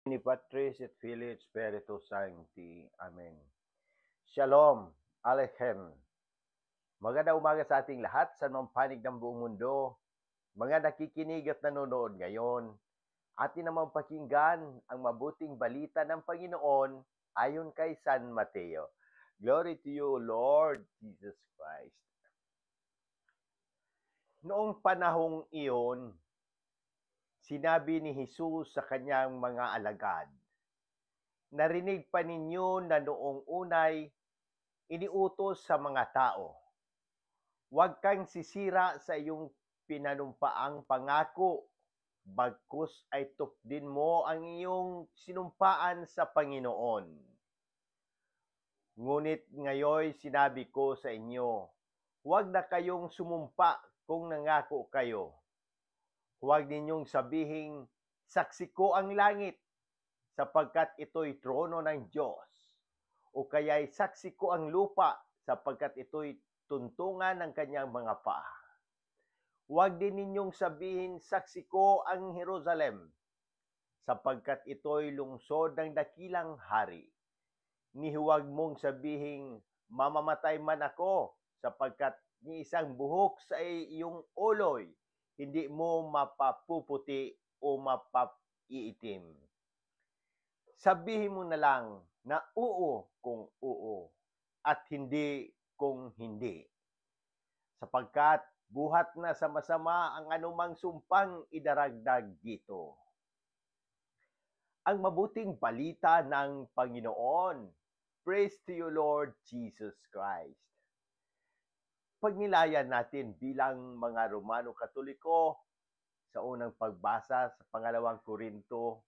Ni Patris et Filii Spiritus Sancti. Amen. Shalom, Alechem. Magandang umaga sa ating lahat sa mga panig ng buong mundo. Mga nakikinig at nanonood ngayon, atin namang pakinggan ang mabuting balita ng Panginoon ayon kay San Mateo. Glory to you, Lord Jesus Christ. Noong panahong iyon, sinabi ni Jesus sa kanyang mga alagad, "Narinig pa ninyo na noong unay iniutos sa mga tao, huwag kang sisira sa iyong pinanumpaang pangako, bagkus ay tupdin mo ang iyong sinumpaan sa Panginoon. Ngunit ngayon sinabi ko sa inyo, huwag na kayong sumumpa kung nangako kayo. Huwag ninyong sabihing, saksi ko ang langit, sapagkat ito'y trono ng Diyos. O kaya'y saksi ko ang lupa, sapagkat ito'y tuntungan ng kanyang mga paa. Huwag din ninyong sabihin, saksi ko ang Jerusalem, sapagkat ito'y lungsod ng dakilang hari. Ni huwag mong sabihin, mamamatay man ako, sapagkat ni isang buhok sa iyong uloy, hindi mo mapapuputi o mapaiitim. Sabihin mo na lang na oo kung oo at hindi kung hindi. Sapagkat buhat na sa masama ang anumang sumpang idaragdag dito." Ang mabuting balita ng Panginoon. Praise to you, Lord Jesus Christ. Pagnilayan natin bilang mga Romano Katoliko sa unang pagbasa sa pangalawang Korinto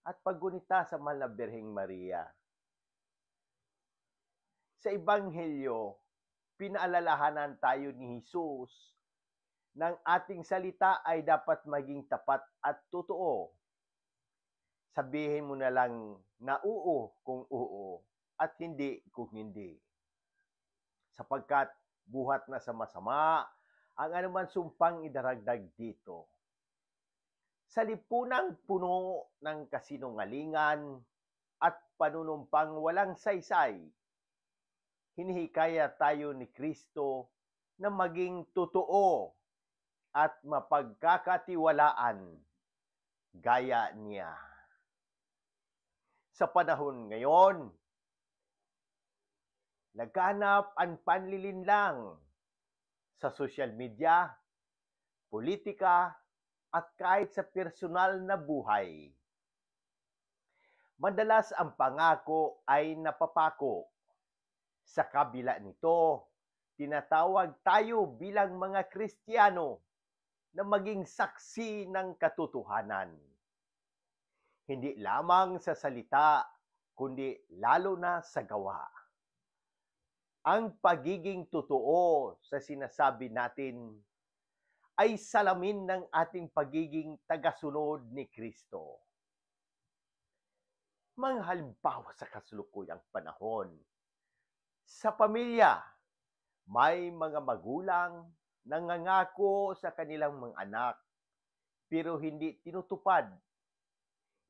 at paggunita sa Mahal na Birheng Maria. Sa Ebanghelyo, pinaalalahanan tayo ni Jesus ng ating salita ay dapat maging tapat at totoo. Sabihin mo na lang na oo kung oo at hindi kung hindi. Sapagkat buhat na sa masama ang anuman sumpang idaragdag dito. Sa lipunang puno ng kasinungalingan at panunumpang walang saysay, hinihikaya tayo ni Kristo na maging totoo at mapagkakatiwalaan gaya niya. Sa panahon ngayon, laganap ang panlilinlang sa social media, politika, at kahit sa personal na buhay. Madalas ang pangako ay napapako. Sa kabila nito, tinatawag tayo bilang mga Kristiyano na maging saksi ng katotohanan. Hindi lamang sa salita, kundi lalo na sa gawa. Ang pagiging totoo sa sinasabi natin ay salamin ng ating pagiging tagasunod ni Kristo. Mga halimbawa sa kasalukuyang panahon, sa pamilya, may mga magulang nangangako sa kanilang mga anak pero hindi tinutupad.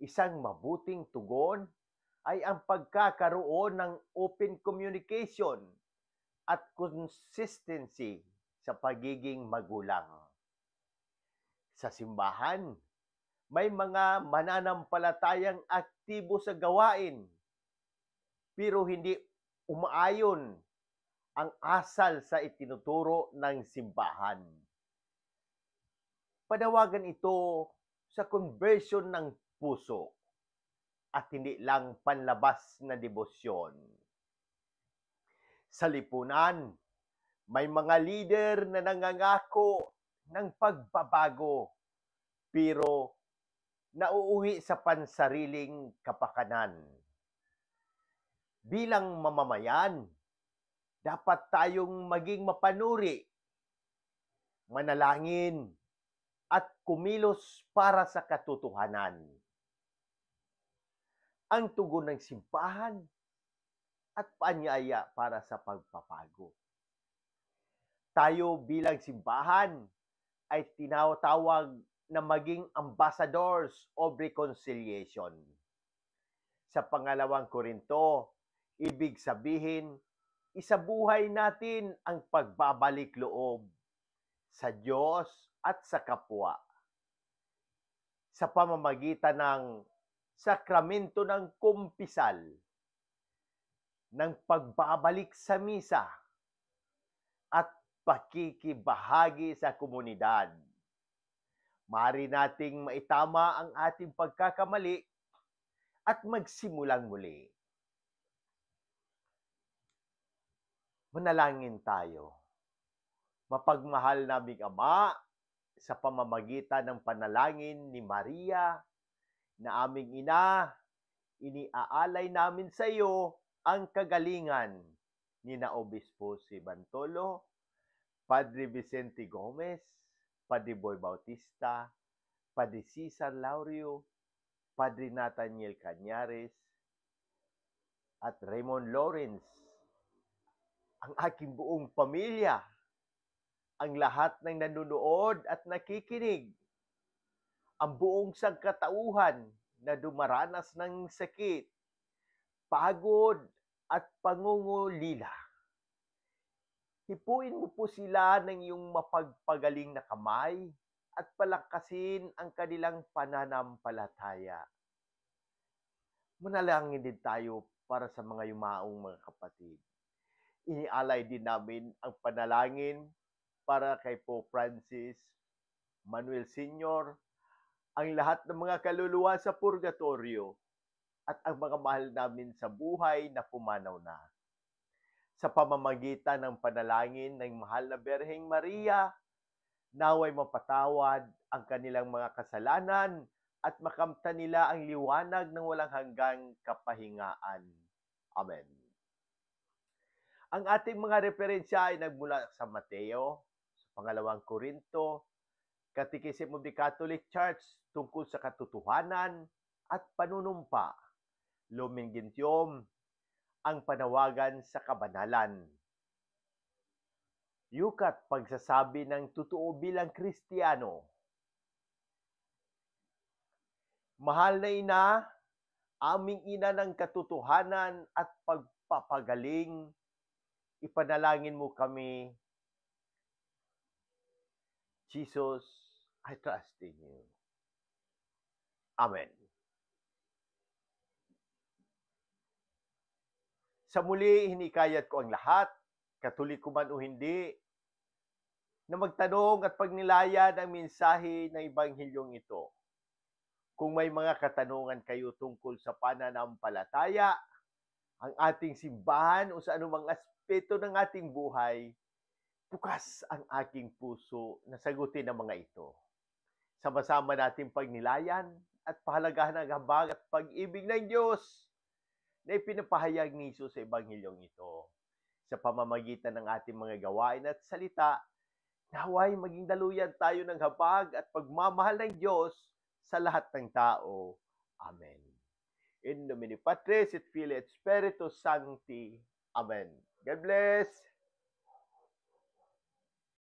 Isang mabuting tugon ay ang pagkakaroon ng open communication at consistency sa pagiging magulang. Sa simbahan, may mga mananampalatayang aktibo sa gawain pero hindi umaayon ang asal sa itinuturo ng simbahan. Panawagan ito sa conversion ng puso at hindi lang panlabas na debosyon. Sa lipunan, may mga leader na nangangako ng pagbabago pero nauuwi sa pansariling kapakanan. Bilang mamamayan, dapat tayong maging mapanuri, manalangin, at kumilos para sa katotohanan. Ang tugon ng simbahan at paanyaya para sa pagpapago. Tayo bilang simbahan ay tinatawag na maging ambassadors of reconciliation. Sa pangalawang Korinto, ibig sabihin, isabuhay natin ang pagbabalik loob sa Diyos at sa kapwa sa pamamagitan ng sakramento ng kumpisal, ng pagbabalik sa misa, at pakikibahagi sa komunidad. Maaari nating maitama ang ating pagkakamali at magsimulang muli. Manalangin tayo. Mapagmahal naming Ama, sa pamamagitan ng panalangin ni Maria, na aming ina, iniaalay namin sa iyo ang kagalingan ni na Obispo si Bantolo, Padre Vicente Gomez, Padre Boy Bautista, Padre Cesar Laurio, Padre Nathaniel Cañares, at Raymond Lawrence, ang aking buong pamilya, ang lahat ng nanonood at nakikinig, ang buong sangkatauhan na dumaranas ng sakit, pagod at pangungulila. Hipuin mo po sila ng iyong mapagpagaling na kamay at palakasin ang kanilang pananampalataya. Manalangin din tayo para sa mga yumaong mga kapatid. Inialay din namin ang panalangin para kay Pope Francis, Manuel Sr., ang lahat ng mga kaluluwa sa purgatorio, at ang mga mahal namin sa buhay na pumanaw na. Sa pamamagitan ng panalangin ng mahal na Berheng Maria, naway mapatawad ang kanilang mga kasalanan at makamtan nila ang liwanag ng walang hanggang kapahingaan. Amen. Ang ating mga referensya ay nagmula sa Mateo, sa pangalawang Korinto, Catechism of the Catholic Church tungkol sa katotohanan at panunumpa, Lumen Gentium, ang panawagan sa kabanalan. Yukat pagsasabi ng totoo bilang Kristiyano. Mahal na ina, aming ina ng katotohanan at pagpapagaling, ipanalangin mo kami. Jesus, I trust in you. Amen. Sa muli, hinikayat ko ang lahat, Katoliko man o hindi, na magtanong at pagnilayan ang mensahe ng Ebanghilyong ito. Kung may mga katanungan kayo tungkol sa pananampalataya, ang ating simbahan o sa anumang aspeto ng ating buhay, bukas ang aking puso na sagutin ang mga ito. Sama-sama nating pagnilayan at pahalagahan ang habag at pag-ibig ng Diyos na ipinapahayag ni Jesus sa Ebanghilyong ito. Sa pamamagitan ng ating mga gawain at salita, naway maging daluyan tayo ng habag at pagmamahal ng Diyos sa lahat ng tao. Amen. In nomine Patris et Filii et Spiritus Sancti. Amen. God bless.